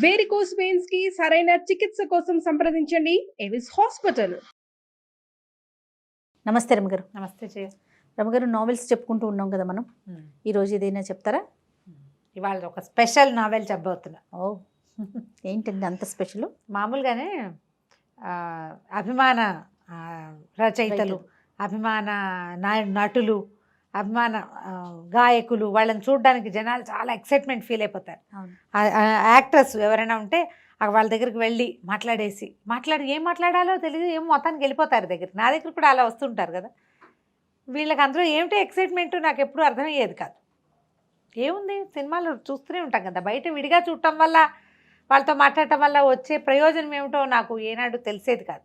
Varicose veins కి సరైన చికిత్స కోసం సంప్రదించండి ఎవిస్ హాస్పిటల్. నమస్తే రమగారు. నమస్తే జయ. రమగారు, నావెల్స్ చెప్పుకుంటూ ఉన్నాం కదా మనం. ఈరోజు ఏదైనా చెప్తారా? ఇవాళ ఒక స్పెషల్ నావెల్ చెప్పబోతున్నా. ఓ, ఏంటండి అంత స్పెషల్? మామూలుగానే అభిమాన రచయితలు, అభిమాన నటులు, అభిమాన గాయకులు, వాళ్ళని చూడడానికి జనాలు చాలా ఎక్సైట్మెంట్ ఫీల్ అయిపోతారు. యాక్టర్స్ ఎవరైనా ఉంటే వాళ్ళ దగ్గరికి వెళ్ళి ఏం మాట్లాడాలో తెలియదు, ఏం మొత్తానికి వెళ్ళిపోతారు దగ్గరికి. నా దగ్గర కూడా అలా వస్తుంటారు కదా. వీళ్ళకి అందులో ఏమిటి ఎక్సైట్మెంట్ నాకు ఎప్పుడూ అర్థమయ్యేది కాదు. ఏముంది, సినిమాలు చూస్తూనే ఉంటాం కదా, బయట విడిగా చూడటం వల్ల వాళ్ళతో మాట్లాడటం వల్ల వచ్చే ప్రయోజనం ఏమిటో నాకు ఏనాడు తెలిసేది కాదు.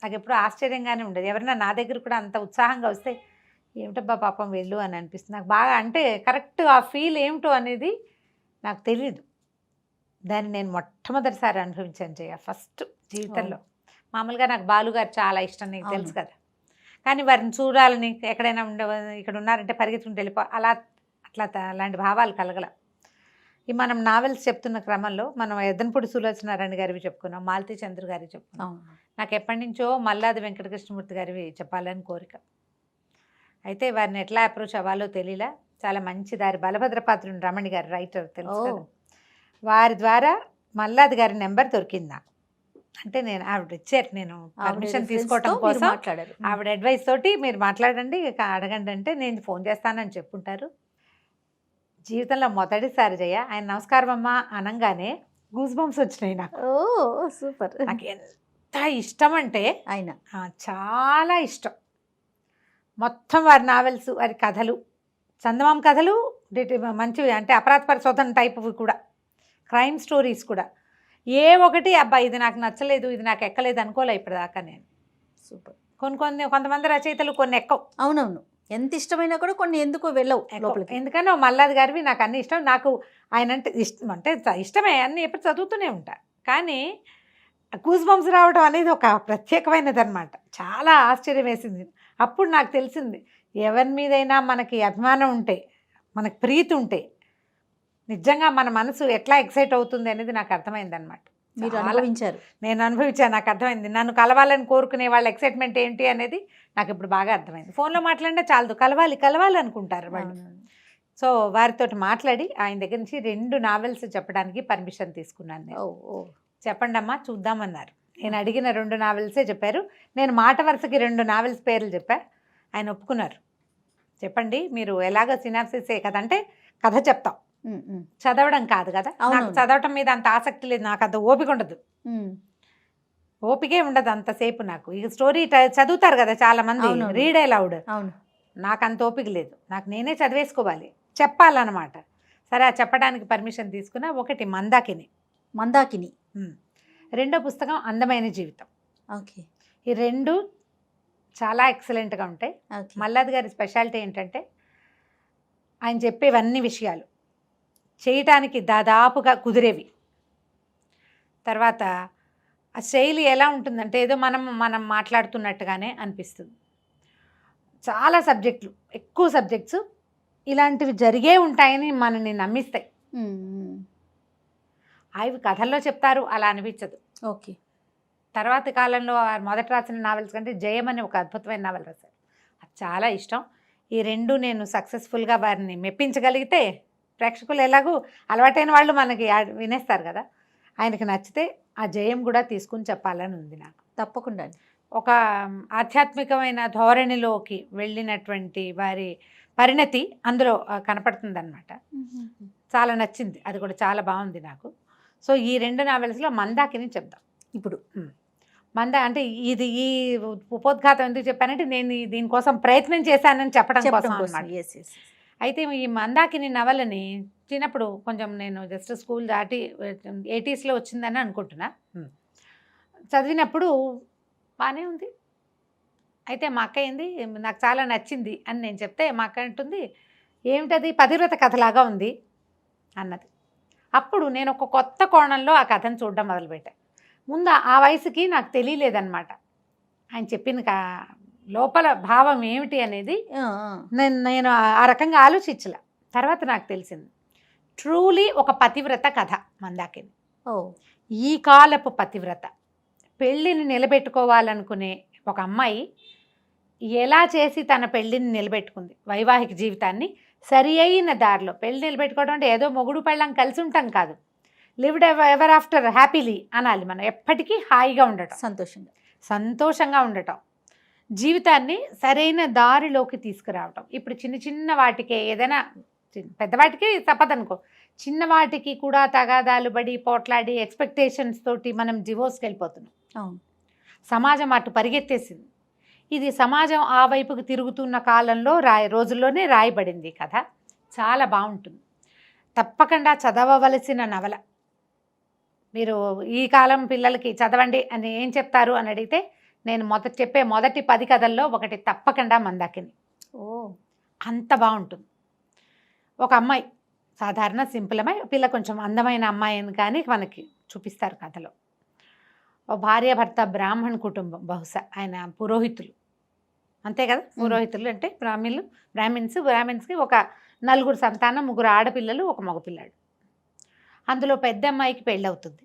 నాకు ఎప్పుడూ ఆశ్చర్యంగానే ఉండేది. ఎవరైనా నా దగ్గర కూడా అంత ఉత్సాహంగా వస్తే ఏమిటబ్బా పాపం వెళ్ళు అని అనిపిస్తుంది నాకు బాగా. అంటే కరెక్ట్ ఆ ఫీల్ ఏమిటో అనేది నాకు తెలియదు. దాన్ని నేను మొట్టమొదటిసారి అనుభవించాను జయ, ఫస్ట్ జీవితంలో. మామూలుగా నాకు బాలుగారు చాలా ఇష్టం, నీకు తెలుసు కదా. కానీ వారిని చూడాలని, ఎక్కడైనా ఇక్కడ ఉన్నారంటే పరిగెత్తుకుంటూ అలాంటి భావాలు కలగల. ఈ మనం నావెల్స్ చెప్తున్న క్రమంలో మనం ఎద్దనపూడి సులోచనారాయణ గారివి చెప్పుకున్నాం, మాలతీ చంద్ర గారివి చెప్పుకున్నాం. నాకు ఎప్పటి నుంచో మల్లాది వెంకటకృష్ణమూర్తి గారివి చెప్పాలని కోరిక. అయితే వారిని ఎట్లా అప్రోచ్ అవ్వాలో తెలియలా. చాలా మంచి దారి బలభద్రపాత్రుని రమణి గారు రైటర్, తెలుసు కదా. వారి ద్వారా మల్లాది గారి నెంబర్ దొరికింది నాకు. అంటే నేను ఆవిడ ఇచ్చారు, నేను పర్మిషన్ తీసుకోవటం కోసం ఆవిడ అడ్వైస్ తోటి మీరు మాట్లాడండి, అడగండి అంటే నేను ఫోన్ చేస్తానని చెప్పుంటారు. జీవితంలో మొదటిసారి జయ ఆయన నమస్కారం అమ్మా అనగానే గూస్ బంప్స్ వచ్చినాయి నాకు. ఓ సూపర్. నాకు ఎంత ఇష్టం అంటే ఆయన చాలా ఇష్టం. మొత్తం వారి నావెల్స్, వారి కథలు, చందమామ కథలు మంచివి, అంటే అపరాధ పరిశోధన టైప్వి కూడా, క్రైమ్ స్టోరీస్ కూడా. ఏ ఒకటి అబ్బా ఇది నాకు నచ్చలేదు, ఇది నాకు ఎక్కలేదు అనుకోలే ఇప్పటిదాకా నేను. సూపర్. కొంతమంది రచయితలు కొన్ని ఎక్కవు. అవునవును, ఎంత ఇష్టమైనా కూడా కొన్ని ఎందుకో వెళ్ళవు లోపలికి. ఎందుకనో మల్లాది గారివి నాకు అన్ని ఇష్టం. నాకు ఆయన అంటే ఇష్టం, అంటే ఇష్టమే, అన్నీ ఎప్పుడు చదువుతూనే ఉంటా. కానీ గూస్ బంప్స్ రావడం అనేది ఒక ప్రత్యేకమైనది అనమాట. చాలా ఆశ్చర్యం వేసింది. అప్పుడు నాకు తెలిసింది, ఎవరి మీదైనా మనకి అభిమానం ఉంటే, మనకి ప్రీతి ఉంటే, నిజంగా మన మనసు ఎట్లా ఎక్సైట్ అవుతుంది అనేది నాకు అర్థమైంది అనమాట. మీరు అనుభవించారు. నేను అనుభవించాను, నాకు అర్థమైంది. నన్ను కలవాలని కోరుకునే వాళ్ళ ఎక్సైట్మెంట్ ఏంటి అనేది నాకు ఇప్పుడు బాగా అర్థమైంది. ఫోన్లో మాట్లాడినా చాలదు, కలవాలి అనుకుంటారు వాళ్ళు. సో వారితో మాట్లాడి ఆయన దగ్గర నుంచి 2 నావెల్స్ చెప్పడానికి పర్మిషన్ తీసుకున్నాను నేను. చెప్పండి అమ్మా చూద్దామన్నారు. నేను అడిగిన 2 నావెల్సే చెప్పారు. నేను మాట వరుసకి 2 నావెల్స్ పేర్లు చెప్పా, ఆయన ఒప్పుకున్నారు. చెప్పండి, మీరు ఎలాగో సినాప్సిస్ కదా అంటే కథ చెప్తాం, చదవడం కాదు కదా. నాకు చదవటం మీద అంత ఆసక్తి లేదు, నాకు అంత ఓపిక ఉండదు, ఓపికే ఉండదు అంతసేపు నాకు. ఇక స్టోరీ చదువుతారు కదా చాలా మంది, రీడ్ అలౌడ్. నాకు అంత ఓపిక లేదు, నాకు నేనే చదివేసుకోవాలి, చెప్పాలన్నమాట. సరే ఆ చెప్పడానికి పర్మిషన్ తీసుకున్నా. ఒకటి మందాకిని, రెండో పుస్తకం అందమైన జీవితం. ఓకే, ఈ 2 చాలా ఎక్సలెంట్గా ఉంటాయి. మల్లాది గారి స్పెషాలిటీ ఏంటంటే ఆయన చెప్పేవన్నీ విషయాలు చేయటానికి దాదాపుగా కుదిరేవి. తర్వాత ఆ శైలి ఎలా ఉంటుందంటే ఏదో మనం మాట్లాడుతున్నట్టుగానే అనిపిస్తుంది. చాలా సబ్జెక్టులు, ఎక్కువ సబ్జెక్ట్స్ ఇలాంటివి జరిగే ఉంటాయని మనల్ని నమ్మిస్తాయి. అవి కథల్లో చెప్తారు, అలా అనిపించదు. ఓకే. తర్వాతి కాలంలో మొదట రాసిన నావెల్స్ కంటే జయం అని ఒక అద్భుతమైన నావెల్ రాశారు, అది చాలా ఇష్టం. ఈ 2 నేను సక్సెస్ఫుల్గా వారిని మెప్పించగలిగితే, ప్రేక్షకులు ఎలాగూ అలవాటైన వాళ్ళు మనకి వినేస్తారు కదా, ఆయనకి నచ్చితే ఆ జయం కూడా తీసుకుని చెప్పాలని ఉంది నాకు. తప్పకుండా. ఒక ఆధ్యాత్మికమైన ధోరణిలోకి వెళ్ళినటువంటి వారి పరిణతి అందులో కనపడుతుంది అనమాట. చాలా నచ్చింది, అది కూడా చాలా బాగుంది నాకు. సో ఈ 2 నావెల్స్లో మందాకిని చెప్దాం ఇప్పుడు. అంటే ఈ ఉపోద్ఘాతం ఎందుకు చెప్పానంటే నేను దీనికోసం ప్రయత్నం చేశానని చెప్పడం కోసం అన్నమాట. అయితే ఈ మందాకిని నవలని చిన్నప్పుడు కొంచెం నేను జస్ట్ స్కూల్ దాటి 80sలో వచ్చిందని అనుకుంటున్నా. చదివినప్పుడు బాగానే ఉంది. అయితే మా అక్క ఏంది నాకు చాలా నచ్చింది అని నేను చెప్తే, మా అక్క అంటుంది ఏమిటది, పతివ్రత కథలాగా ఉంది అన్నది. అప్పుడు నేను ఒక కొత్త కోణంలో ఆ కథను చూడడం మొదలుపెట్టాను. ముందు ఆ వయసుకి నాకు తెలియలేదన్నమాట ఆయన చెప్పిన లోపల భావం ఏమిటి అనేది. నేను ఆ రకంగా ఆలోచించలే. తర్వాత నాకు తెలిసింది, ట్రూలీ ఒక పతివ్రత కథ మందాకిని. ఓ ఈ కాలపు పతివ్రత పెళ్ళిని నిలబెట్టుకోవాలనుకునే ఒక అమ్మాయి ఎలా చేసి తన పెళ్ళిని నిలబెట్టుకుంది, వైవాహిక జీవితాన్ని సరి అయిన దారిలో. పెళ్ళి నిలబెట్టుకోవడం అంటే ఏదో మొగుడు పెళ్ళం కలిసి ఉంటాం కాదు, లివ్డ్ ఎవర్ ఆఫ్టర్ హ్యాపీలీ అనాలి. మనం ఎప్పటికీ హాయిగా ఉండటం, సంతోషంగా ఉండటం, జీవితాన్ని సరైన దారిలోకి తీసుకురావటం. ఇప్పుడు చిన్న చిన్న వాటికే ఏదైనా పెద్దవాటికి తప్పదనుకో, చిన్న వాటికి కూడా తగాదాలు పడి పోట్లాడి ఎక్స్పెక్టేషన్స్ తోటి మనం డివోర్స్కి వెళ్ళిపోతున్నాం. అవును, సమాజం అటు పరిగెత్తేసింది. ఇది సమాజం ఆ వైపుకి తిరుగుతున్న కాలంలో రోజుల్లోనే రాయబడింది కథ. చాలా బాగుంటుంది, తప్పకుండా చదవవలసిన నవల. మీరు ఈ కాలం పిల్లలకి చదవండి అని ఏం చెప్తారు అని అడిగితే నేను చెప్పే మొదటి 10 కథల్లో ఒకటి తప్పకుండా మందాకిని. ఓ అంత బాగుంటుంది. ఒక అమ్మాయి, సాధారణ సింపుల్ అమ్మాయి, పిల్ల కొంచెం అందమైన అమ్మాయి అని కానీ మనకి చూపిస్తారు కథలో. ఓ భార్యాభర్త బ్రాహ్మణ కుటుంబం, బహుశా ఆయన పురోహితులు, అంతే కదా. పురోహితులు అంటే బ్రాహ్మిన్స్కి ఒక 4 సంతానం, 3 ఆడపిల్లలు, 1 మగపిల్లాడు. అందులో పెద్ద అమ్మాయికి పెళ్ళవుతుంది.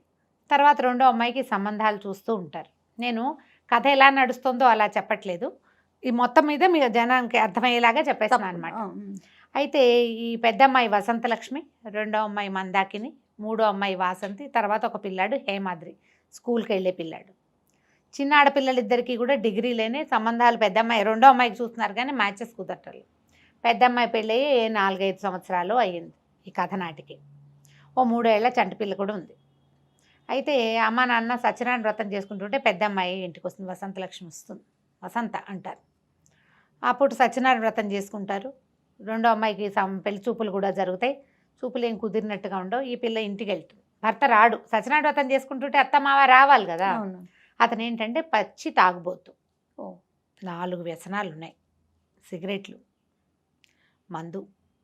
తర్వాత రెండో అమ్మాయికి సంబంధాలు చూస్తూ ఉంటారు. నేను కథ ఎలా నడుస్తుందో అలా చెప్పట్లేదు, ఈ మొత్తం మీద మీ జనానికి అర్థమయ్యేలాగా చెప్పేస్తాను అనమాట. అయితే ఈ పెద్ద అమ్మాయి వసంతలక్ష్మి, రెండో అమ్మాయి మందాకిని, మూడో అమ్మాయి వాసంతి, తర్వాత ఒక పిల్లాడు హేమాద్రి, స్కూల్కి వెళ్ళే పిల్లాడు. చిన్న ఆడపిల్లలిద్దరికీ కూడా డిగ్రీలేనే సంబంధాలు. పెద్ద అమ్మాయి రెండో అమ్మాయికి చూస్తున్నారు కానీ మ్యాచెస్ కుదరటలేదు. పెద్ద అమ్మాయి పెళ్ళి 4-5 సంవత్సరాలు అయ్యింది ఈ కథ నాటికి. ఓ 3 ఏళ్ల చంటి పిల్ల కూడా ఉంది. అయితే అమ్మ నాన్న సత్యనారాయణ వ్రతం చేసుకుంటుంటే పెద్ద అమ్మాయి ఇంటికి వస్తుంది, వసంతలక్ష్మి వస్తుంది, వసంత అంటారు. అప్పుడు సత్యనారాయణ వ్రతం చేసుకుంటారు. రెండో అమ్మాయికి పెళ్లి చూపులు కూడా జరుగుతాయి. చూపులు ఏం కుదిరినట్టుగా ఉండవు. ఈ పిల్ల ఇంటికి వెళ్తుంది, భర్త రాడు. సత్యనారాయణ వ్రతం చేసుకుంటుంటే అత్తమావ రావాలి కదా. అతను ఏంటంటే పచ్చి తాగుబోతు. 4 వ్యసనాలు ఉన్నాయి: సిగరెట్లు, మందు,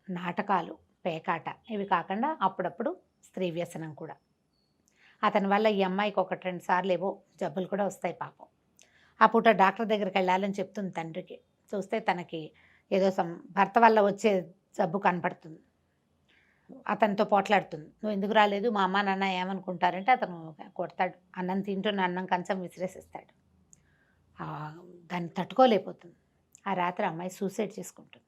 నాటకాలు, పేకాట. ఇవి కాకుండా అప్పుడప్పుడు స్త్రీ వ్యసనం కూడా. అతని వల్ల ఈ అమ్మాయికి 1-2 సార్లు ఏవో జబ్బులు కూడా వస్తాయి పాపం. ఆ పూట డాక్టర్ దగ్గరికి వెళ్ళాలని చెప్తుంది తండ్రికి. చూస్తే తనకి ఏదో భర్త వల్ల వచ్చే జబ్బు కనపడుతుంది. అతనితో పోట్లాడుతుంది, నువ్వు ఎందుకు రాలేదు, మా అమ్మ నాన్న ఏమనుకుంటారంటే అతను కొడతాడు. అన్నం తింటున్న అన్నం కంచం విసిరేసిస్తాడు. దాన్ని తట్టుకోలేకపోతుంది. ఆ రాత్రి అమ్మాయి సూసైడ్ చేసుకుంటుంది.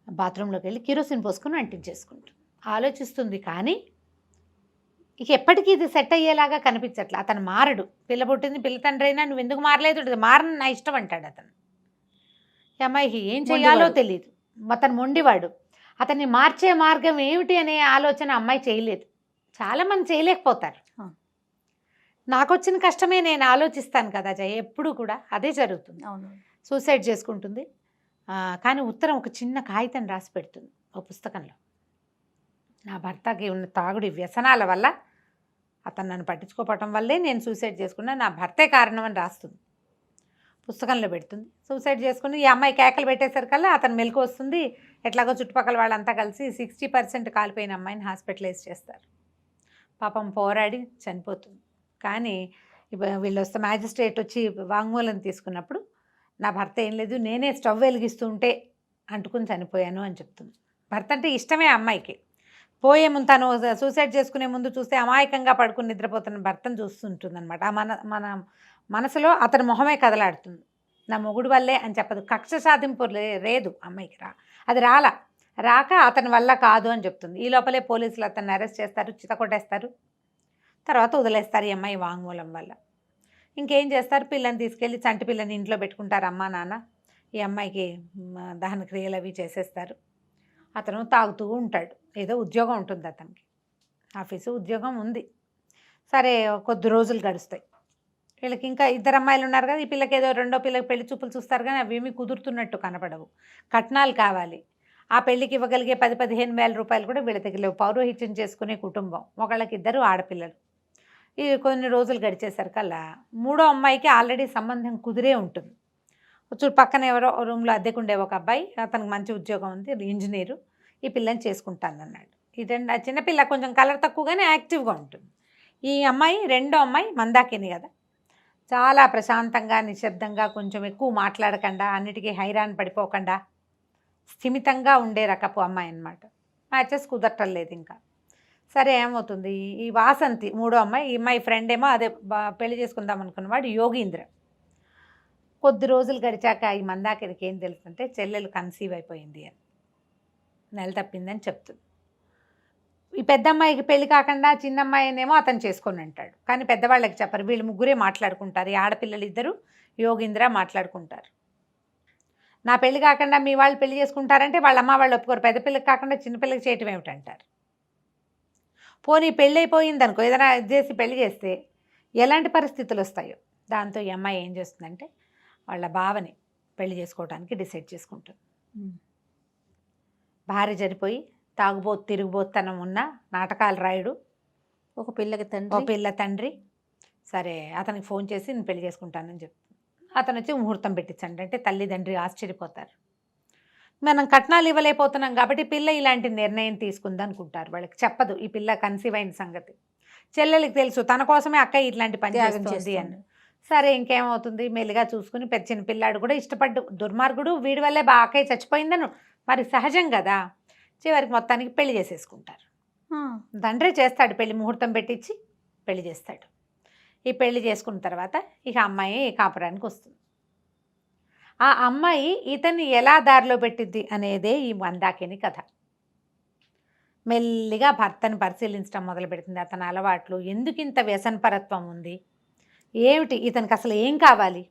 బాత్రూంలోకి వెళ్ళి కిరోసిన్ పోసుకుని అంటించేసుకుంటుంది. ఆలోచిస్తుంది కానీ ఇక ఎప్పటికీ ఇది సెట్ అయ్యేలాగా కనిపించట్లే. అతను మారడు. పిల్ల పుట్టింది, పిల్ల తండ్రి అయినా నువ్వు ఎందుకు మారలేదు, మారని నా ఇష్టం అంటాడు అతను. ఈ అమ్మాయికి ఏం చేయాలో తెలియదు. అతను మొండివాడు. అతన్ని మార్చే మార్గం ఏమిటి అనే ఆలోచన అమ్మాయి చేయలేదు. చాలామంది చేయలేకపోతారు. నాకు వచ్చిన కష్టమే నేను ఆలోచిస్తాను కదా జయ, ఎప్పుడు కూడా అదే జరుగుతుంది. సూసైడ్ చేసుకుంటుంది. కానీ ఉత్తరం ఒక చిన్న కాగితం రాసి పెడుతుంది ఒక పుస్తకంలో. నా భర్తకి ఉన్న తాగుడి వ్యసనాల వల్ల, అతను నన్ను పట్టించుకోవటం వల్లే నేను సూసైడ్ చేసుకున్నా, నా భర్తే కారణం అని రాస్తుంది. పుస్తకంలో పెడుతుంది. సూసైడ్ చేసుకుని ఈ అమ్మాయి కేకలు పెట్టేసరికల్లా అతను మెలకు వస్తుంది. ఎట్లాగో చుట్టుపక్కల వాళ్ళంతా కలిసి 60% కాలిపోయిన అమ్మాయిని హాస్పిటలైజ్ చేస్తారు. పాపం పోరాడి చనిపోతుంది. కానీ వీళ్ళు వస్తే మ్యాజిస్ట్రేట్ వచ్చి వాంగ్మూలం తీసుకున్నప్పుడు నా భర్త ఏం లేదు, నేనే స్టవ్ వెలిగిస్తుంటే అంటుకుని చనిపోయాను అని చెప్తుంది. భర్త అంటే ఇష్టమే అమ్మాయికి. పోయే ముందు తను సూసైడ్ చేసుకునే ముందు చూస్తే అమాయకంగా పడుకుని నిద్రపోతున్న భర్తను చూస్తుంటుంది అనమాట. మన మనసులో అతని మొహమే కదలాడుతుంది. నా మొగుడు వల్లే అని చెప్పదు. కక్ష సాధింపు లేదు అమ్మాయికి. అది రాక అతని వల్ల కాదు అని చెప్తుంది. ఈ లోపలే పోలీసులు అతన్ని అరెస్ట్ చేస్తారు, చితకొట్టేస్తారు. తర్వాత వదిలేస్తారు ఈ అమ్మాయి వాంగ్మూలం వల్ల. ఇంకేం చేస్తారు, పిల్లని తీసుకెళ్ళి చంటి పిల్లని ఇంట్లో పెట్టుకుంటారు అమ్మా నాన్న. ఈ అమ్మాయికి దహన క్రియలు అవి చేసేస్తారు. అతను తాగుతూ ఉంటాడు. ఏదో ఉద్యోగం ఉంటుంది అతనికి, ఆఫీసు ఉద్యోగం ఉంది. సరే కొద్ది రోజులు గడుస్తాయి. వీళ్ళకి ఇంకా 2 అమ్మాయిలు ఉన్నారు కదా. ఈ పిల్లకి ఏదో రెండో పిల్లకి పెళ్లి చూపులు చూస్తారు కానీ అవి ఏమీ కుదురుతున్నట్టు కనపడవు. కట్నాలు కావాలి. ఆ పెళ్ళికి ఇవ్వగలిగే 10-15 వేల రూపాయలు కూడా వీళ్ళ దగ్గర లేవు. పౌరోహిత్యం చేసుకునే కుటుంబం. ఒకళ్ళకి 2 ఆడపిల్లలు. ఈ కొన్ని రోజులు గడిచేసరికల్లా మూడో అమ్మాయికి ఆల్రెడీ సంబంధం కుదిరే ఉంటుంది. పక్కన ఎవరో రూమ్లో అద్దెకుండే ఒక అబ్బాయి, అతనికి మంచి ఉద్యోగం ఉంది, ఇంజనీరు. ఈ పిల్లని చేసుకుంటానన్నాడు. ఆ చిన్నపిల్ల కొంచెం కలర్ తక్కువగానే యాక్టివ్గా ఉంటుంది. ఈ అమ్మాయి రెండో అమ్మాయి మందాకిని కదా, చాలా ప్రశాంతంగా నిశ్శబ్దంగా, కొంచెం ఎక్కువ మాట్లాడకుండా, అన్నిటికీ హైరాన్ పడిపోకుండా స్థిమితంగా ఉండే రకపు అమ్మాయి అన్నమాట. మ్యాచెస్ కుదరటం లేదు ఇంకా. సరే ఏమవుతుంది, ఈ వాసంతి మూడో అమ్మాయి, ఈ అమ్మాయి ఫ్రెండ్ ఏమో అదే పెళ్లి చేసుకుందాం అనుకున్నవాడు యోగీంద్ర. కొద్ది రోజులు గడిచాక ఈ మందాకినికి ఏం తెలుస్తుంటే చెల్లెలు కన్సీవ్ అయిపోయింది అని, నెల తప్పిందని చెప్తుంది. ఈ పెద్ద అమ్మాయికి పెళ్లి కాకుండా చిన్న అమ్మాయినేమో అతను చేసుకొని అంటాడు. కానీ పెద్దవాళ్ళకి చెప్పరు, వీళ్ళు ముగ్గురే మాట్లాడుకుంటారు. ఈ ఆడపిల్లలు ఇద్దరు యోగీంద్ర మాట్లాడుకుంటారు. నా పెళ్లి కాకుండా మీ వాళ్ళు పెళ్లి చేసుకుంటారంటే వాళ్ళ అమ్మ వాళ్ళు ఒప్పుకోరు. పెద్ద పిల్లకి కాకుండా చిన్నపిల్లకి చేయటం ఏమిటంటారు. పోనీ పెళ్ళి అయిపోయింది అనుకో, ఏదైనా చేసి పెళ్లి చేస్తే ఎలాంటి పరిస్థితులు వస్తాయో. దాంతో ఈ అమ్మాయి ఏం చేస్తుందంటే వాళ్ళ బావని పెళ్లి చేసుకోవడానికి డిసైడ్ చేసుకుంటుంది. భార్య చనిపోయి తిరుగుబోతనం ఉన్న నాటకాలు రాయుడు ఒక పిల్లకి ఓ పిల్ల తండ్రి సరే అతనికి ఫోన్ చేసి నేను పెళ్లి చేసుకుంటానని చెప్తాను. అతను వచ్చి ముహూర్తం పెట్టించండి అంటే తల్లిదండ్రి ఆశ్చర్యపోతారు. మనం కట్నాలు ఇవ్వలేకపోతున్నాం కాబట్టి పిల్ల ఇలాంటి నిర్ణయం తీసుకుంది అనుకుంటారు. వాళ్ళకి చెప్పదు ఈ పిల్ల కన్సీవ్ అయిన సంగతి. చెల్లెలకి తెలుసు తన కోసమే అక్క ఇట్లాంటి పని చేస్తుంది అని. సరే ఇంకేమవుతుంది, మెల్లిగా చూసుకుని చిన్న పిల్లాడు కూడా ఇష్టపడ్డు. దుర్మార్గుడు, వీడి వల్లే అక్కయ్య చచ్చిపోయిందను మరి సహజం కదా. చివరికి మొత్తానికి పెళ్లి చేసేసుకుంటారు. తండ్రి చేస్తాడు పెళ్లి, ముహూర్తం పెట్టించి పెళ్లి చేస్తాడు. ఈ పెళ్లి చేసుకున్న తర్వాత ఇక అమ్మాయి కాపురానికి వస్తుంది. ఆ అమ్మాయి ఇతన్ని ఎలా దారిలో పెట్టిద్ది అనేదే ఈ మందాకిని కథ. మెల్లిగా భర్తను పరిశీలించడం మొదలు పెడుతుంది. అతని అలవాట్లు, ఎందుకు ఇంత వ్యసనపరత్వం ఉంది, ఏమిటి ఇతనికి అసలు ఏం కావాలి,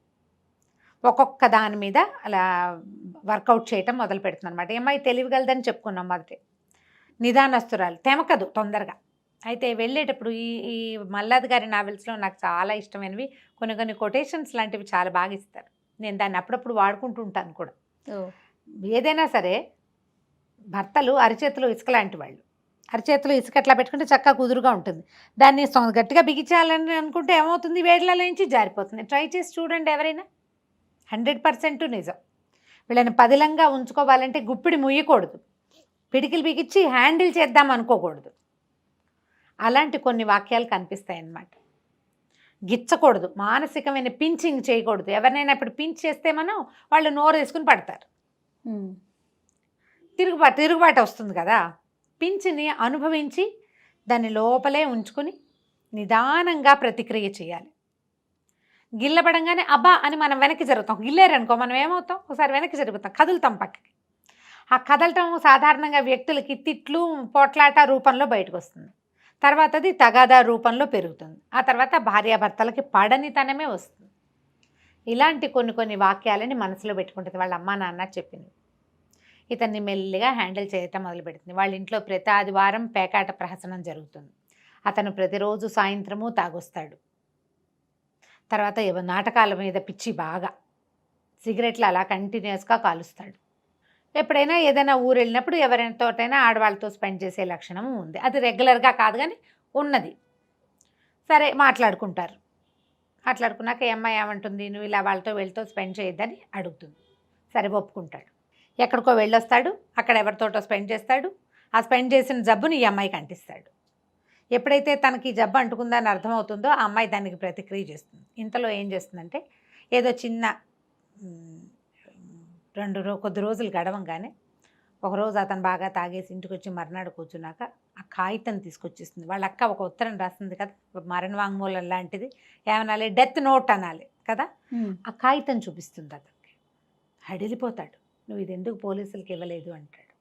ఒక్కొక్క దాని మీద అలా వర్కౌట్ చేయటం మొదలు పెడుతుంది అనమాట. అమ్మాయి తెలివిగలదని చెప్పుకున్నాం మొదటి, నిదానస్తురాలు, తెమకదు తొందరగా. అయితే వెళ్ళేటప్పుడు ఈ మల్లాద్ గారి నావెల్స్లో నాకు చాలా ఇష్టమైనవి కొన్ని కొటేషన్స్ లాంటివి చాలా బాగా ఇస్తారు. నేను దాన్ని అప్పుడప్పుడు వాడుకుంటూ ఉంటాను కూడా. ఏదైనా సరే భర్తలు అరిచేతిలో ఇసుక లాంటి వాళ్ళు. అరిచేతిలో ఇసుక ఎట్లా పెట్టుకుంటే చక్కగా కుదురుగా ఉంటుంది. దాన్ని గట్టిగా బిగించాలని అనుకుంటే ఏమవుతుంది, వేడిలలో నుంచి జారిపోతుంది. ట్రై చేసి చూడండి ఎవరైనా, 100% నిజం. వీళ్ళని పదిలంగా ఉంచుకోవాలంటే గుప్పిడి ముయ్యకూడదు, పిడికిలు బిగించి హ్యాండిల్ చేద్దాం అనుకోకూడదు. అలాంటి కొన్ని వాక్యాలు కనిపిస్తాయి అన్నమాట. గిచ్చకూడదు, మానసికమైన పించింగ్ చేయకూడదు. ఎవరినైనా ఇప్పుడు పించ్ చేస్తే మనం వాళ్ళు నోరు వేసుకుని పడతారు, తిరుగుబాటు వస్తుంది కదా. పించ్ని అనుభవించి దాన్ని లోపలే ఉంచుకుని నిదానంగా ప్రతిక్రియ చేయాలి. గిల్లబడంగానే అబ్బా అని మనం వెనక్కి జరుగుతాం. గిల్లేరనుకో మనం ఏమవుతాం, ఒకసారి వెనక్కి జరుగుతాం, కదులుతాం పక్కకి. ఆ కదలటం సాధారణంగా వ్యక్తులకి తిట్లు పోట్లాట రూపంలో బయటకు వస్తుంది. తర్వాత అది తగాదా రూపంలో పెరుగుతుంది. ఆ తర్వాత భార్యాభర్తలకి పడనితనమే వస్తుంది. ఇలాంటి కొన్ని వాక్యాలని మనసులో పెట్టుకుంటుంది. వాళ్ళ అమ్మ నాన్న చెప్పింది. ఇతన్ని మెల్లిగా హ్యాండిల్ చేయటం మొదలు పెడుతుంది. వాళ్ళ ఇంట్లో ప్రతి ఆదివారం పేకాట ప్రహసనం జరుగుతుంది. అతను ప్రతిరోజు సాయంత్రము తాగొస్తాడు. తర్వాత నాటకాల మీద పిచ్చి బాగా, సిగరెట్లు అలా కంటిన్యూస్గా కాలుస్తాడు. ఎప్పుడైనా ఏదైనా ఊరు వెళ్ళినప్పుడు ఎవరితోటైనా ఆడవాళ్ళతో స్పెండ్ చేసే లక్షణం ఉంది. అది రెగ్యులర్గా కాదు కానీ ఉన్నది. సరే మాట్లాడుకుంటారు. మాట్లాడుకున్నాక అమ్మాయి ఏమంటుంది, నువ్వు ఇలా వీళ్ళతో స్పెండ్ చేయొద్దని అడుగుతుంది. సరే ఒప్పుకుంటాడు. ఎక్కడికో వెళ్ళొస్తాడు, అక్కడ ఎవరితోటో స్పెండ్ చేస్తాడు. ఆ స్పెండ్ చేసిన జబ్బుని ఈ అమ్మాయికి అంటిస్తాడు. ఎప్పుడైతే తనకి జబ్బు అంటుకుందని అర్థమవుతుందో ఆ అమ్మాయి దానికి ప్రతిక్రియ చేస్తుంది. ఇంతలో ఏం చేస్తుందంటే ఏదో చిన్న కొద్ది రోజులు గడవంగానే ఒకరోజు అతను బాగా తాగేసి ఇంటికి వచ్చి మర్నాడు కూర్చున్నాక ఆ కాగితం తీసుకొచ్చేస్తుంది. వాళ్ళ అక్క ఒక ఉత్తరం రాస్తుంది కదా, మరణ వాంగ్మూలం లాంటిది, ఏమనాలి, డెత్ నోట్ అనాలి కదా. ఆ కాగితం చూపిస్తుంది. అతనికి హడిలిపోతాడు. నువ్వు ఇది ఎందుకు పోలీసులకి ఇవ్వలేదు అంటాడు.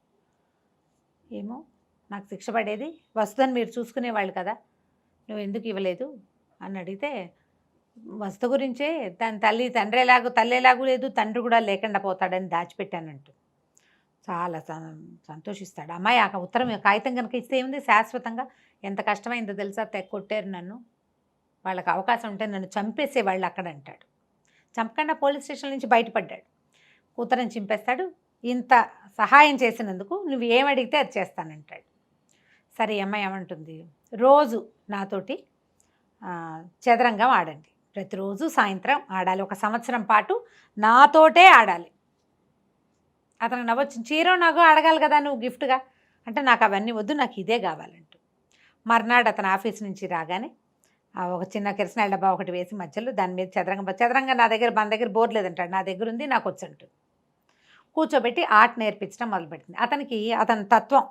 ఏమో నాకు శిక్ష పడేది వస్తుందని మీరు చూసుకునేవాళ్ళు కదా, నువ్వు ఎందుకు ఇవ్వలేదు అని అడిగితే, వస్తు గురించే దాని తల్లి ఎలాగూ లేదు, తండ్రి కూడా లేకుండా పోతాడని దాచిపెట్టానంటూ చాలా సంతోషిస్తాడు. అమ్మాయి ఆ ఉత్తరం కాగితం కనుక ఇస్తే ఏముంది, శాశ్వతంగా ఎంత కష్టమైందో తెలుసా, కొట్టారు నన్ను, వాళ్ళకి అవకాశం ఉంటే నన్ను చంపేసేవాళ్ళు అక్కడ అంటాడు. చంపకుండా పోలీస్ స్టేషన్ నుంచి బయటపడ్డాడు. ఉత్తరం చింపేస్తాడు. ఇంత సహాయం చేసినందుకు నువ్వు ఏమడిగితే అది చేస్తానంటాడు. సరే అమ్మాయి ఏమంటుంది, రోజు నాతోటి చదరంగం ఆడండి, ప్రతిరోజు సాయంత్రం ఆడాలి, 1 సంవత్సరం పాటు నాతోటే ఆడాలి. అతను నవ్వచ్చు, చీర నాకు అడగాలి కదా నువ్వు గిఫ్ట్గా అంటే, నాకు అవన్నీ వద్దు, నాకు ఇదే కావాలంటూ. మర్నాడు అతను ఆఫీస్ నుంచి రాగానే ఒక చిన్న కిరసనాయిల డబ్బా ఒకటి వేసి మధ్యలో దాని మీద చదరంగం మన దగ్గర బోర్డు లేదంటాడు, నా దగ్గర ఉంది, నాకు వచ్చి అంటుంది. కూర్చోబెట్టి ఆర్ట్ నేర్పించడం మొదలుపెట్టింది. అతని తత్వం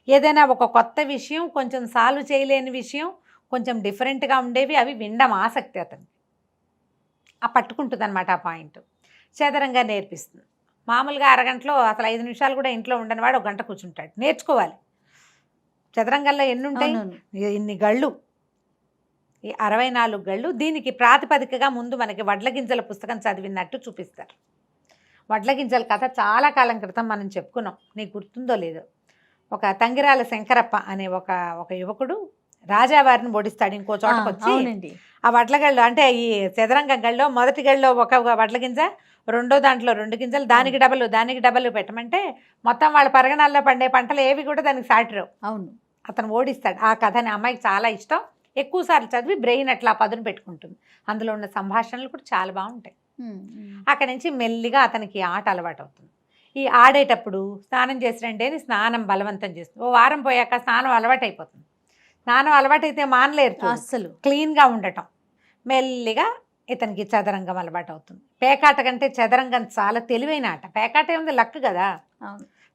ఏదైనా ఒక కొత్త విషయం, కొంచెం సాల్వ్ చేయలేని విషయం, కొంచెం డిఫరెంట్గా ఉండేవి అవి వినడం ఆసక్తి అతనికి. ఆ పట్టుకుంటుంది అనమాట ఆ పాయింట్. చదరంగా నేర్పిస్తుంది. మామూలుగా అరగంటలో అసలు 5 నిమిషాలు కూడా ఇంట్లో ఉండని వాడు 1 గంట కూర్చుంటాడు. నేర్చుకోవాలి. చదరంగంలో ఎన్ని ఉంటాయి? ఇన్ని గళ్ళు, ఈ 64 గళ్ళు. దీనికి ప్రాతిపదికగా ముందు మనకి వడ్ల గింజల పుస్తకం చదివినట్టు చూపిస్తారు. వడ్ల గింజల కథ చాలా కాలం క్రితం మనం చెప్పుకున్నాం, నీకు గుర్తుందో లేదో. ఒక తంగిరాల శంకరప్ప అనే ఒక యువకుడు రాజావారిని ఓడిస్తాడు ఇంకో చోటకు వచ్చి. ఆ వడ్ల గళ్ళు అంటే ఈ చదరంగం గళ్ళలో మొదటి గళ్ళలో ఒక వడ్ల గింజ, రెండో దాంట్లో 2 గింజలు, దానికి డబల్ పెట్టమంటే మొత్తం వాళ్ళ పరగణాల్లో పండే పంటలు ఏవి కూడా దానికి సాటిరావు. అవును, అతను ఓడిస్తాడు. ఆ కథని అమ్మాయికి చాలా ఇష్టం. ఎక్కువసార్లు చదివి బ్రెయిన్ అట్లా పదును పెట్టుకుంటుంది. అందులో ఉన్న సంభాషణలు కూడా చాలా బాగుంటాయి. అక్కడి నుంచి మెల్లిగా అతనికి ఆట అలవాటు అవుతుంది. ఈ ఆడేటప్పుడు స్నానం చేసి రండి అని స్నానం బలవంతం చేస్తుంది. ఓ వారం పోయాక స్నానం అలవాటు అయిపోతుంది. స్నానం అలవాటైతే మానలేరు అస్సలు, క్లీన్గా ఉండటం. మెల్లిగా ఇతనికి చదరంగం అలవాటు అవుతుంది. పేకాట కంటే చదరంగం చాలా తెలివైన ఆట. పేకాట ఏముంది, లక్ కదా.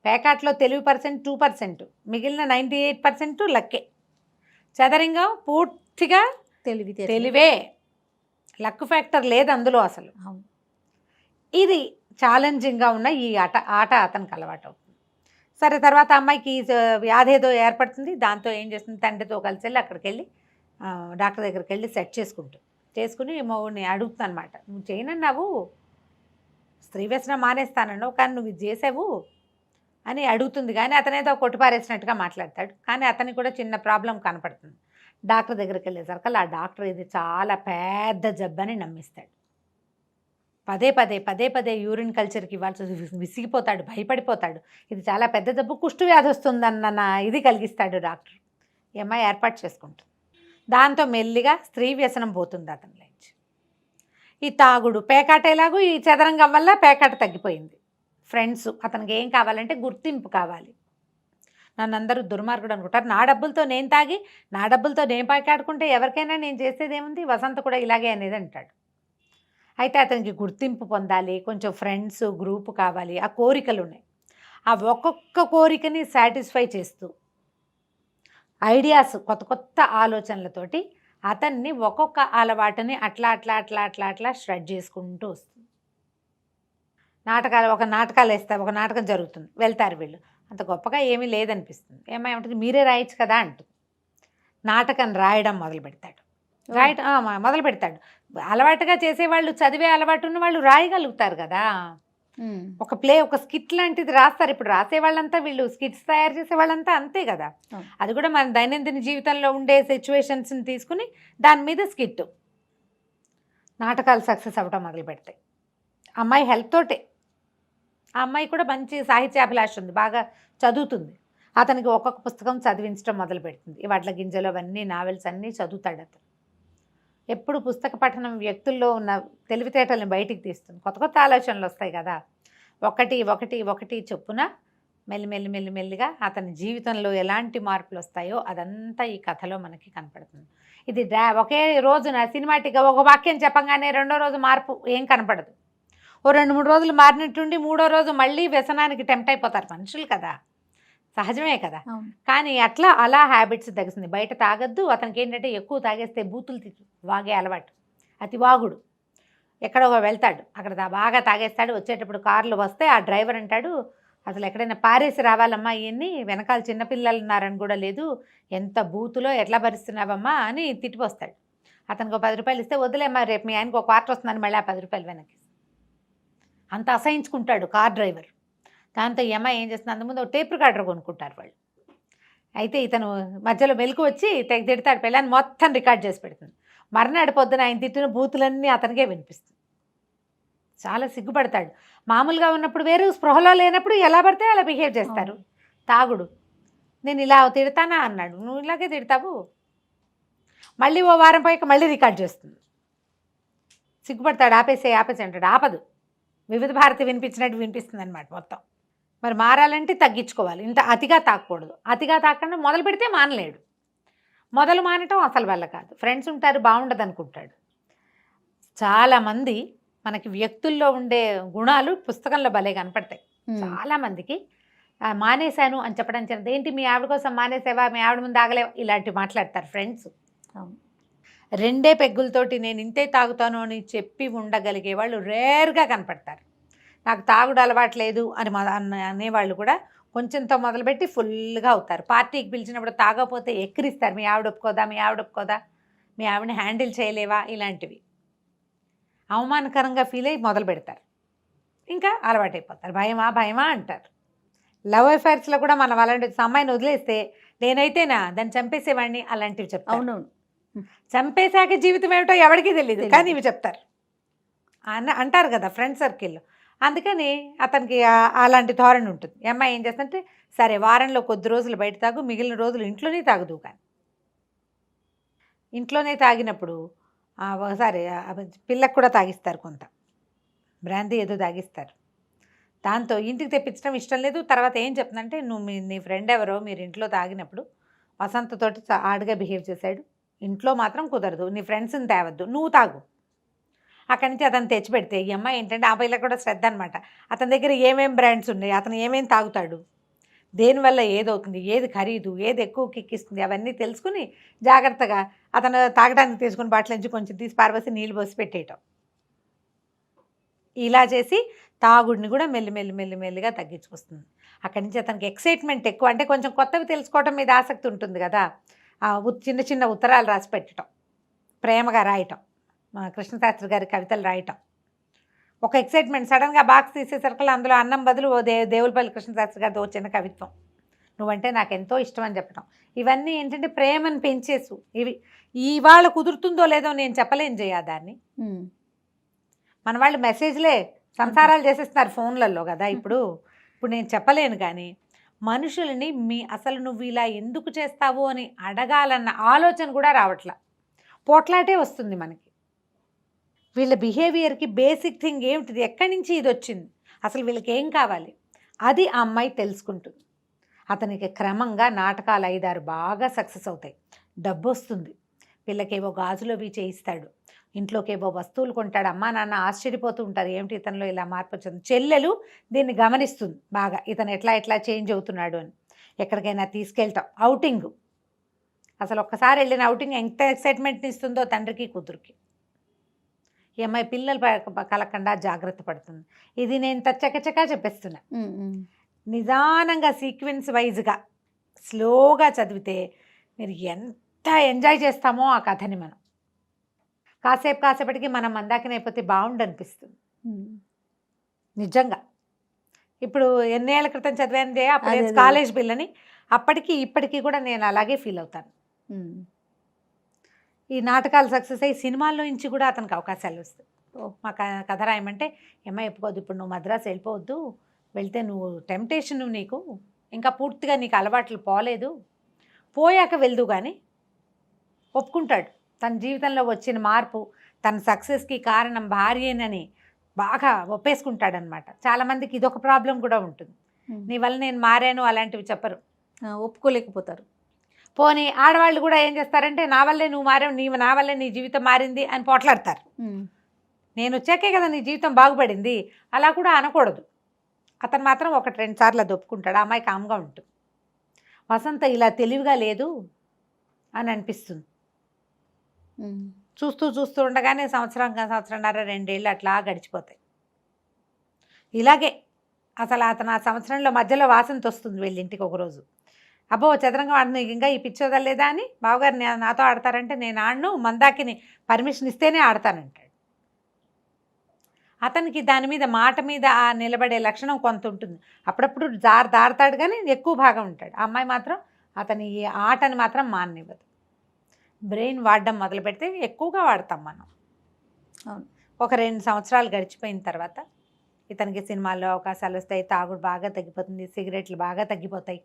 పేకాటలో తెలివి % 2%, మిగిలిన 98% లక్కే. చదరంగం పూర్తిగా తెలివే, లక్ ఫ్యాక్టర్ లేదు అందులో అసలు. ఇది ఛాలెంజింగ్గా ఉన్న ఈ ఆట అతనికి అలవాటు అవుతుంది. సరే, తర్వాత అమ్మాయికి వ్యాధి ఏదో ఏర్పడుతుంది. దాంతో ఏం చేస్తుంది, తండ్రితో కలిసి వెళ్ళి అక్కడికి వెళ్ళి డాక్టర్ దగ్గరికి వెళ్ళి సెట్ చేసుకుని మౌని అడుగుతుంది అనమాట. నువ్వు చేయనన్నావు, స్త్రీ వ్యసనం మానేస్తానన్నావు, కానీ నువ్వు ఇది చేసావు అని అడుగుతుంది. కానీ అతనేదో కొట్టిపారేసినట్టుగా మాట్లాడతాడు. కానీ అతనికి కూడా చిన్న ప్రాబ్లం కనపడుతుంది. డాక్టర్ దగ్గరికి వెళ్ళేసరికి ఆ డాక్టర్ ఇది చాలా పెద్ద జబ్బని నమ్మిస్తాడు. పదే యూరిన్ కల్చర్కి ఇవ్వాల్సి విసిగిపోతాడు, భయపడిపోతాడు. ఇది చాలా పెద్ద జబ్బు, కుష్టు వ్యాధి వస్తుందన్న ఇది కలిగిస్తాడు డాక్టర్. ఈ అమ్మాయి ఏర్పాటు చేసుకుంటుంది. దాంతో మెల్లిగా స్త్రీ వ్యసనం పోతుంది అతనిలోంచి. ఈ తాగుడు, పేకాట ఎలాగో ఈ చదరంగం వల్ల పేకాట తగ్గిపోయింది. ఫ్రెండ్స్, అతనికి ఏం కావాలంటే గుర్తింపు కావాలి. నన్ను అందరూ దుర్మార్గుడు అనుకుంటారు. నా డబ్బులతో నేను తాగి, నా డబ్బులతో నేను పేకాడుకుంటే ఎవరికైనా నేను చేసేది ఏముంది, వసంత కూడా ఇలాగే అనేది అంటాడు. అయితే అతనికి గుర్తింపు పొందాలి, కొంచెం ఫ్రెండ్స్ గ్రూప్ కావాలి, ఆ కోరికలు ఉన్నాయి. ఆ ఒక్కొక్క కోరికని సాటిస్ఫై చేస్తూ ఐడియాస్, కొత్త ఆలోచనలతోటి అతన్ని ఒక్కొక్క అలవాటుని అట్లా స్ప్రెడ్ చేసుకుంటూ వస్తుంది. ఒక నాటకాలు వేస్తారు, ఒక నాటకం జరుగుతుంది, వెళ్తారు వీళ్ళు. అంత గొప్పగా ఏమీ లేదనిపిస్తుంది. ఏమంటుంది, మీరే రాయొచ్చు కదా అంటుంది. నాటకం రాయడం మొదలు పెడతాడు. అలవాటుగా చేసేవాళ్ళు, చదివే అలవాటు ఉన్న వాళ్ళు రాయగలుగుతారు కదా. ఒక స్కిట్ లాంటిది రాస్తారు. ఇప్పుడు రాసేవాళ్ళంతా, వీళ్ళు స్కిట్స్ తయారు చేసే వాళ్ళంతా అంతే కదా. అది కూడా మన దైనందిన జీవితంలో ఉండే సిచ్యువేషన్స్ని తీసుకుని దాని మీద స్కిట్, నాటకాలు సక్సెస్ అవ్వడం మొదలు పెడతాయి. అమ్మాయి హెల్ప్ తోటే. ఆ అమ్మాయి కూడా మంచి సాహిత్యాభిలాష ఉంది, బాగా చదువుతుంది. అతనికి ఒక్కొక్క పుస్తకం చదివించడం మొదలు పెడుతుంది. ఈ వడ్ల గింజలు అవన్నీ, నావెల్స్ అన్నీ చదువుతాడు అతను. ఎప్పుడు పుస్తక పఠనం వ్యక్తుల్లో ఉన్న తెలివితేటల్ని బయటికి తీస్తుంది. కొత్త ఆలోచనలు వస్తాయి కదా. ఒకటి చొప్పున మెల్లిగా అతని జీవితంలో ఎలాంటి మార్పులు వస్తాయో అదంతా ఈ కథలో మనకి కనపడుతుంది. ఇది ఒకే రోజున సినిమాటిక్గా ఒక వాక్యం చెప్పంగానే రెండో రోజు మార్పు ఏం కనపడదు. ఓ 2-3 రోజులు మారినట్టుండి మూడో రోజు మళ్ళీ వ్యసనానికి టెంప్ట్ అయిపోతారు మనుషులు కదా, సహజమే కదా. కానీ అలా హ్యాబిట్స్ తగ్గుతుంది. బయట తాగద్దు. అతనికి ఏంటంటే ఎక్కువ తాగేస్తే బూతులు వాగే అలవాటు, అతి వాగుడు. ఎక్కడో వెళ్తాడు, అక్కడ బాగా తాగేస్తాడు. వచ్చేటప్పుడు కార్లు వస్తే ఆ డ్రైవర్ అంటాడు, అసలు ఎక్కడైనా పారేసి రావాలమ్మా, ఇవన్నీ వెనకాల చిన్నపిల్లలు ఉన్నారని కూడా లేదు, ఎంత బూతులో ఎట్లా భరిస్తున్నావమ్మా అని తిట్టిపోస్తాడు. అతనికి 10 రూపాయలు ఇస్తే, వదిలేమ్మా రేపు మీ ఆయనకు ఒక క్వార్టర్ వస్తుందని మళ్ళీ ఆ 10 రూపాయలు వెనక్కి. అంత అసహించుకుంటాడు కార్ డ్రైవర్. దాంతో ఈ అమ్మాయి ఏం చేస్తుంది, అంతకుముందు ఒక టేప్ రికార్డర్ కొనుక్కుంటారు వాళ్ళు. అయితే ఇతను మధ్యలో మెలకు వచ్చి తిడతాడు, పిల్లని మొత్తం రికార్డ్ చేసి పెడుతుంది. మర్నాడు పొద్దున ఆయన తిట్టిన బూతులన్నీ అతనికే వినిపిస్తుంది. చాలా సిగ్గుపడతాడు. మామూలుగా ఉన్నప్పుడు వేరు, స్పృహలో లేనప్పుడు ఎలా పడితే అలా బిహేవ్ చేస్తారు. తాగుడు, నేను ఇలా తిడతానా అన్నాడు, నువ్వు ఇలాగే తిడతావు. మళ్ళీ ఓ వారం పైకి మళ్ళీ రికార్డ్ చేస్తుంది. సిగ్గుపడతాడు, ఆపేసే అంటాడు. ఆపదు, వివిధ భారతి వినిపించినట్టు వినిపిస్తుంది అనమాట మొత్తం. మరి మారాలంటే తగ్గించుకోవాలి. ఇంత అతిగా తాకూడదు. అతిగా తాకుండా మొదలు పెడితే మానలేడు. మొదలు మానటం అసలు వల్ల కాదు. ఫ్రెండ్స్ ఉంటారు, బాగుండదు అనుకుంటాడు. చాలామంది మనకి వ్యక్తుల్లో ఉండే గుణాలు పుస్తకంలో భలే కనపడతాయి. చాలామందికి మానేశాను అని చెప్పడం చిన్నది. ఏంటి మీ ఆవిడ కోసం మానేసావా, మీ ఆవిడ ముందు ఆగలేవా, ఇలాంటివి మాట్లాడతారు ఫ్రెండ్స్. అవును. 2 పెగ్గులతోటి నేను ఇంతే తాగుతాను అని చెప్పి ఉండగలిగే వాళ్ళు రేర్గా కనపడతారు. నాకు తాగుడు అలవాట్లేదు అని అనేవాళ్ళు కూడా కొంచెంతో మొదలుపెట్టి ఫుల్గా అవుతారు. పార్టీకి పిలిచినప్పుడు తాగకపోతే ఎక్కిరిస్తారు. మీ ఆవిడ ఒప్పుకోదా, మీ ఆవిడ ఒప్పుకోదా, మీ ఆవిడని హ్యాండిల్ చేయలేవా, ఇలాంటివి అవమానకరంగా ఫీల్ అయ్యి మొదలు పెడతారు. ఇంకా అలవాటైపోతారు. భయమా అంటారు. లవ్ అఫైర్స్లో కూడా మనం అలాంటి అమ్మాయిని వదిలేస్తే నేనైతేనా దాన్ని చంపేసేవాడిని అలాంటివి చెప్తారు. అవునవును. చంపేశాక జీవితం ఏమిటో ఎవరికీ తెలియదు, కానీ ఇవి చెప్తారు అంటారు కదా ఫ్రెండ్ సర్కిల్లో. అందుకని అతనికి అలాంటి ధోరణి ఉంటుంది. ఈ అమ్మాయి ఏం చేస్తుందంటే, సరే వారంలో కొద్ది రోజులు బయట తాగు, మిగిలిన రోజులు ఇంట్లోనే తాగుదు. కానీ ఇంట్లోనే తాగినప్పుడు ఒకసారి పిల్లకు కూడా తాగిస్తారు, కొంత బ్రాందీ ఏదో తాగిస్తారు. దాంతో ఇంటికి తెప్పించడం ఇష్టం లేదు. తర్వాత ఏం చెప్తుందంటే, నువ్వు నీ ఫ్రెండ్ ఎవరో మీరు ఇంట్లో తాగినప్పుడు వసంతతోటి ఆడుగా బిహేవ్ చేశాడు, ఇంట్లో మాత్రం కుదరదు, నీ ఫ్రెండ్స్ని తేవద్దు, నువ్వు తాగు. అక్కడి నుంచి అతను తెచ్చిపెడితే ఈ అమ్మాయి ఏంటంటే, ఆ పిల్ల కూడా శ్రద్ధ అనమాట. అతని దగ్గర ఏమేం బ్రాండ్స్ ఉన్నాయి, అతను ఏమేమి తాగుతాడు, దేనివల్ల ఏదవుతుంది, ఏది ఖరీదు, ఏది ఎక్కువ కిక్కిస్తుంది, అవన్నీ తెలుసుకుని జాగ్రత్తగా అతను తాగడానికి తీసుకుని బాటిల్ నుంచి కొంచెం తీసి పారబోసి నీళ్ళు పోసి పెట్టేయటం. ఇలా చేసి తాగుడిని కూడా మెల్లిగా తగ్గించుకొస్తుంది. అక్కడి నుంచి అతనికి ఎక్సైట్మెంట్ ఎక్కువ, అంటే కొంచెం కొత్తవి తెలుసుకోవటం మీద ఆసక్తి ఉంటుంది కదా. చిన్న ఉత్తరాలు రాసి పెట్టడం, ప్రేమగా రాయటం, కృష్ణశాస్త్రి గారి కవితలు రాయటం, ఒక ఎక్సైట్మెంట్. సడన్గా బాక్స్ తీసేసరికి అందులో అన్నం బదులు దేవులపల్లి కృష్ణశాస్త్రి గారితో వచ్చిన కవిత్వం, నువ్వంటే నాకు ఎంతో ఇష్టం అని చెప్పడం. ఇవన్నీ ఏంటంటే ప్రేమను పెంచేసు. ఇవి ఇవాళ కుదురుతుందో లేదో నేను చెప్పలేను జయ దాన్ని. మన వాళ్ళు మెసేజ్లే సంసారాలు చేసేస్తున్నారు ఫోన్లలో కదా ఇప్పుడు నేను చెప్పలేను. కానీ మనుషులని అసలు నువ్వు ఇలా ఎందుకు చేస్తావు అని అడగాలన్న ఆలోచన కూడా రావట్లా, పోట్లాటే వస్తుంది మనకి. వీళ్ళ బిహేవియర్కి బేసిక్ థింగ్ ఏమిటిది, ఎక్కడి నుంచి ఇది వచ్చింది, అసలు వీళ్ళకి ఏం కావాలి, అది ఆ అమ్మాయి తెలుసుకుంటుంది. అతనికి క్రమంగా నాటకాలు 5-6 బాగా సక్సెస్ అవుతాయి, డబ్బు వస్తుంది, పిల్లకేవో గాజులు అవి చేయిస్తాడు, ఇంట్లోకేవో వస్తువులు కొంటాడు. అమ్మా నాన్న ఆశ్చర్యపోతూ ఉంటారు, ఏమిటి ఇతనిలో ఇలా మార్పు వచ్చింది. చెల్లెలు దీన్ని గమనిస్తుంది బాగా, ఇతను ఎట్లా చేంజ్ అవుతున్నాడు అని. ఎక్కడికైనా తీసుకెళ్తాం, ఔటింగ్, అసలు ఒక్కసారి వెళ్ళిన ఔటింగ్ ఎంత ఎక్సైట్మెంట్ని ఇస్తుందో తండ్రికి కూతురికి. ఈ అమ్మాయి పిల్లలు కలకుండా జాగ్రత్త పడుతుంది. ఇది నేను చకచకా చెప్పేస్తున్నా. నిదానంగా సీక్వెన్స్ వైజ్గా స్లోగా చదివితే మీరు ఎంత ఎంజాయ్ చేస్తామో ఆ కథని. మనం కాసేపటికి మనం మందాకిని అయిపోతే బాగుండు అనిపిస్తుంది నిజంగా. ఇప్పుడు ఎన్నేళ్ల క్రితం చదివాను అప్పుడు కాలేజ్ పిల్లని, అప్పటికి ఇప్పటికీ కూడా నేను అలాగే ఫీల్ అవుతాను. ఈ నాటకాలు సక్సెస్ అయ్యి సినిమాల్లో నుంచి కూడా అతనికి అవకాశాలు వస్తాయి. మా కథ రాయమంటే అమ్మాయి ఒప్పుకోవద్దు, ఇప్పుడు నువ్వు మద్రాసు వెళ్ళిపోవద్దు, వెళ్తే నువ్వు టెంప్టేషన్, నీకు ఇంకా పూర్తిగా నీకు అలవాట్లు పోలేదు, పోయాక వెళ్దు కానీ ఒప్పుకుంటాడు. తన జీవితంలో వచ్చిన మార్పు, తన సక్సెస్కి కారణం భార్యేనని బాగా ఒప్పేసుకుంటాడనమాట. చాలామందికి ఇదొక ప్రాబ్లం కూడా ఉంటుంది, నీ వల్ల నేను మారాను అలాంటివి చెప్పరు, ఒప్పుకోలేకపోతారు. పోనీ ఆడవాళ్ళు కూడా ఏం చేస్తారంటే, నా వల్లే నువ్వు మారావు, నా వల్లే నీ జీవితం మారింది అని పోట్లాడతారు. నేను వచ్చాకే కదా నీ జీవితం బాగుపడింది, అలా కూడా అనకూడదు. అతను మాత్రం 1-2 సార్లు అది ఒప్పుకుంటాడు. ఆ అమ్మాయి కామ్గా ఉంటుంది. వసంత ఇలా తెలివిగా లేదు అని అనిపిస్తుంది. చూస్తూ ఉండగానే సంవత్సరంన్నర 2 ఏళ్ళు అట్లా గడిచిపోతాయి. ఇలాగే అసలు అతను ఆ సంవత్సరంలో మధ్యలో వాసంత వస్తుంది వీళ్ళింటికి ఒకరోజు. అబ్బో చదరంగం ఆడను, ఇంకా ఈ పిచ్చి వదలలేదా అని బావగారు నాతో ఆడతారంటే నేను ఆడను, మందాకిని పర్మిషన్ ఇస్తేనే ఆడతానంటాడు. అతనికి దాని మీద మాట మీద ఆ నిలబడే లక్షణం కొంత ఉంటుంది. అప్పుడప్పుడు దారతాడు కానీ ఎక్కువ భాగం ఉంటాడు. ఆ అమ్మాయి మాత్రం అతని ఈ ఆటని మాత్రం మాననివ్వదు. బ్రెయిన్ వాడడం మొదలు పెడితే ఎక్కువగా వాడతాం మనం. ఒక 2 సంవత్సరాలు గడిచిపోయిన తర్వాత ఇతనికి సినిమాల్లో అవకాశాలు వస్తాయి, తాగుడు బాగా తగ్గిపోతుంది, సిగరెట్లు బాగా తగ్గిపోతాయి,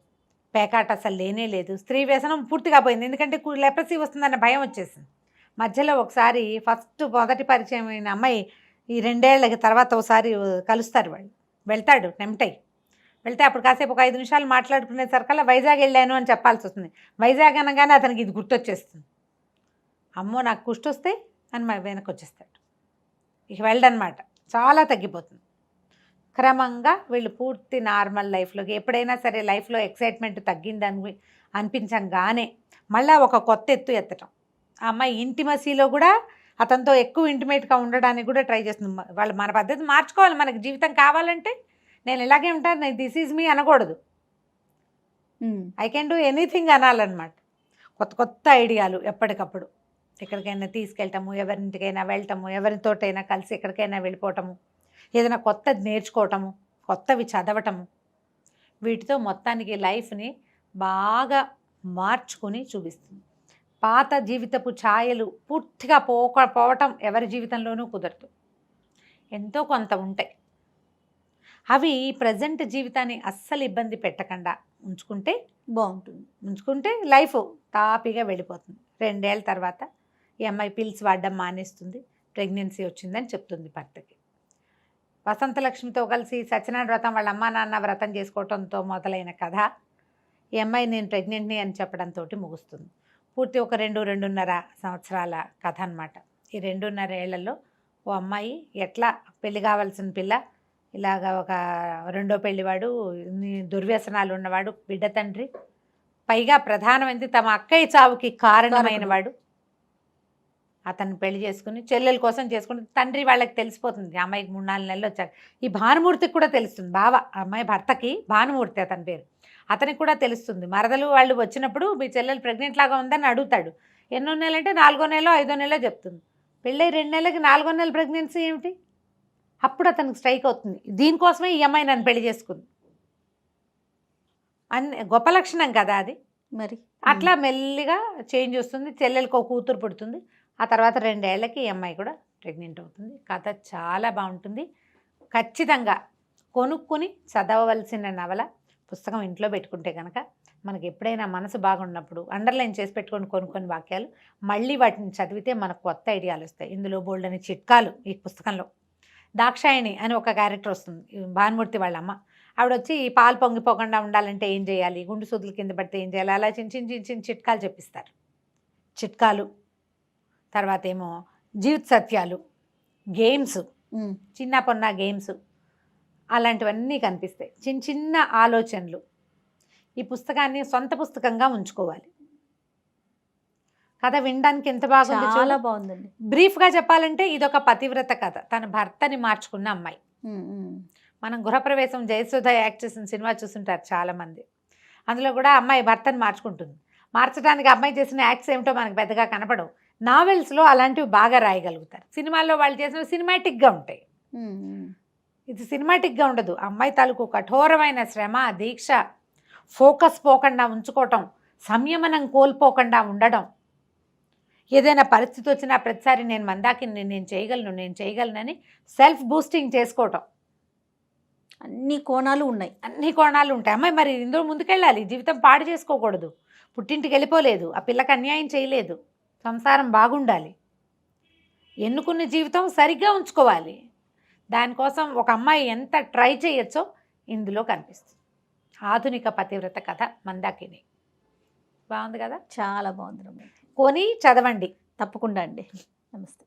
పేకాట అసలు లేనే లేదు, స్త్రీ వ్యసనం పూర్తిగా పోయింది. ఎందుకంటే లెప్రసీ వస్తుందన్న భయం వచ్చేసింది. మధ్యలో ఒకసారి మొదటి పరిచయం అయిన అమ్మాయి ఈ 2 ఏళ్ళ తర్వాత ఒకసారి కలుస్తారు. వాళ్ళు వెళ్తాడు నెమ్టై, వెళ్తే అప్పుడు కాసేపు ఒక 5 నిమిషాలు మాట్లాడుకునేసరికల్లా వైజాగ్ వెళ్ళాను అని చెప్పాల్సి వస్తుంది. వైజాగ్ అనగానే అతనికి ఇది గుర్తొచ్చేస్తుంది. అమ్మో నాకు కుష్టి వస్తే అని వెనక్కి వచ్చేస్తాడు. ఇక వెళ్ళడనమాట, చాలా తగ్గిపోతుంది. క్రమంగా వీళ్ళు పూర్తి నార్మల్ లైఫ్లోకి, ఎప్పుడైనా సరే లైఫ్లో ఎక్సైట్మెంట్ తగ్గిందని అనిపించంగానే మళ్ళీ ఒక కొత్త ఎత్తు ఎత్తటం. ఆ అమ్మాయి ఇంటిమసీలో కూడా అతనితో ఎక్కువ ఇంటిమేట్గా ఉండడానికి కూడా ట్రై చేస్తుంది. వాళ్ళు మన పద్ధతి మార్చుకోవాలి. మనకి జీవితం కావాలంటే నేను ఇలాగే ఉంటాను, నేను దిస్ ఈజ్ మీ అనకూడదు, ఐ కెన్ డూ ఎనీథింగ్ అనాలన్నమాట. కొత్త కొత్త ఐడియాలు ఎప్పటికప్పుడు, ఎక్కడికైనా తీసుకెళ్ళటము, ఎవరింటికైనా వెళ్ళటము, ఎవరితోటైనా కలిసి ఎక్కడికైనా వెళ్ళిపోవటము, ఏదైనా కొత్తది నేర్చుకోవటము, కొత్తవి చదవటము, వీటితో మొత్తానికి లైఫ్ని బాగా మార్చుకొని చూపిస్తుంది. పాత జీవితపు ఛాయలు పూర్తిగా పోవటం ఎవరి జీవితంలోనూ కుదరదు. ఎంతో కొంత ఉంటాయి. అవి ప్రజెంట్ జీవితాన్ని అస్సలు ఇబ్బంది పెట్టకుండా ఉంచుకుంటే బాగుంటుంది. ఉంచుకుంటే లైఫ్ తాపీగా వెళ్ళిపోతుంది. 2 ఏళ్ళ తర్వాత ఈ అమ్మాయి పిల్స్ వాడడం మానేస్తుంది, ప్రెగ్నెన్సీ వచ్చిందని చెప్తుంది భర్తకి. వసంతలక్ష్మితో కలిసి సత్యనారాయణ వ్రతం వాళ్ళ అమ్మా నాన్న వ్రతం చేసుకోవడంతో మొదలైన కథ ఈ అమ్మాయి నేను ప్రెగ్నెంట్ని అని చెప్పడంతో ముగుస్తుంది. పూర్తి ఒక 2-2.5 సంవత్సరాల కథ అన్నమాట. ఈ 2.5 ఏళ్లలో ఓ అమ్మాయి ఎట్లా పెళ్లి కావాల్సిన పిల్ల, ఇలాగ ఒక రెండో పెళ్లివాడు, దుర్వ్యసనాలు ఉన్నవాడు, బిడ్డ తండ్రి, పైగా ప్రధానమైనది తమ అక్కయ్య చావుకి కారణమైన వాడు, అతన్ని పెళ్లి చేసుకుని చెల్లెల కోసం చేసుకుని తండ్రి వాళ్ళకి తెలిసిపోతుంది. అమ్మాయికి 3-4 నెలలు వచ్చాక ఈ భానుమూర్తికి కూడా తెలుస్తుంది. బావ అమ్మాయి భర్తకి భానుమూర్తి అతని పేరు, అతనికి కూడా తెలుస్తుంది. మరదలు వాళ్ళు వచ్చినప్పుడు మీ చెల్లెలు ప్రెగ్నెంట్ లాగా ఉందని అడుగుతాడు. ఎన్నో నెలలు అంటే 4వ నెల 5వ నెల చెప్తుంది. పెళ్ళై 2 నెలలకి 4వ నెల ప్రెగ్నెన్సీ ఏమిటి? అప్పుడు అతనికి స్ట్రైక్ అవుతుంది, దీనికోసమే ఈ అమ్మాయి నన్ను పెళ్లి చేసుకుంది అన్ని గొప్ప లక్షణం కదా అది. మరి అట్లా మెల్లిగా చేంజ్ వస్తుంది. చెల్లెలకు ఒక కూతురు పుడుతుంది. ఆ తర్వాత 2 ఏళ్లకి ఈ అమ్మాయి కూడా ప్రెగ్నెంట్ అవుతుంది. కథ చాలా బాగుంటుంది. ఖచ్చితంగా కొనుక్కుని చదవవలసిన నవల. పుస్తకం ఇంట్లో పెట్టుకుంటే కనుక మనకి ఎప్పుడైనా మనసు బాగున్నప్పుడు అండర్లైన్ చేసి పెట్టుకొని కొన్ని వాక్యాలు మళ్ళీ వాటిని చదివితే మనకు కొత్త ఐడియాలు వస్తాయి. ఇందులో బోల్డని చిట్కాలు ఈ పుస్తకంలో. దాక్షాయణి అని ఒక క్యారెక్టర్ వస్తుంది, భానుమూర్తి వాళ్ళ అమ్మ. ఆవిడ వచ్చి ఈ పాలు పొంగిపోకుండా ఉండాలంటే ఏం చేయాలి, గుండు సూదులు కింద పడితే ఏం చేయాలి, అలా చిన్న చిట్కాలు చెప్పిస్తారు. చిట్కాలు తర్వాత ఏమో జీవిత సత్యాలు, గేమ్స్, చిన్న పొన్న గేమ్స్, అలాంటివన్నీ కనిపిస్తాయి. చిన్న ఆలోచనలు. ఈ పుస్తకాన్ని సొంత పుస్తకంగా ఉంచుకోవాలి. కథ వినడానికి ఎంత బాగుంది, చాలా బాగుందండి. బ్రీఫ్గా చెప్పాలంటే ఇదొక పతివ్రత కథ, తన భర్తని మార్చుకున్న అమ్మాయి. మనం గృహప్రవేశం జయసుధ యాక్ట్ చేసిన సినిమా చూస్తుంటారు చాలామంది. అందులో కూడా అమ్మాయి భర్తని మార్చుకుంటుంది. మార్చడానికి అమ్మాయి చేసిన యాక్ట్స్ ఏమిటో మనకు పెద్దగా కనపడవు. నావెల్స్లో అలాంటివి బాగా రాయగలుగుతారు. సినిమాల్లో వాళ్ళు చేసినవి సినిమాటిక్గా ఉంటాయి. ఇది సినిమాటిక్గా ఉండదు. అమ్మాయి తాలూకు కఠోరమైన శ్రమ, దీక్ష, ఫోకస్ పోకుండా ఉంచుకోవటం, సంయమనం కోల్పోకుండా ఉండడం, ఏదైనా పరిస్థితి వచ్చినా ప్రతిసారి నేను మందాకిని, నేను చేయగలనని సెల్ఫ్ బూస్టింగ్ చేసుకోవటం. అన్ని కోణాలు ఉన్నాయి. అన్ని కోణాలు ఉంటాయి. అమ్మాయి మరి ఇందులో ముందుకెళ్ళాలి, జీవితం పాడు చేసుకోకూడదు, పుట్టింటికి వెళ్ళిపోలేదు, ఆ పిల్లకి అన్యాయం చేయలేదు, సంసారం బాగుండాలి, ఎన్నుకున్న జీవితం సరిగ్గా ఉంచుకోవాలి. దానికోసం ఒక అమ్మాయి ఎంత ట్రై చేయొచ్చో ఇందులో కనిపిస్తుంది. ఆధునిక పతివ్రత కథ మందాకిని. బాగుంది కదా, చాలా బాగుంది. కొని చదవండి తప్పకుండా అండి. నమస్తే.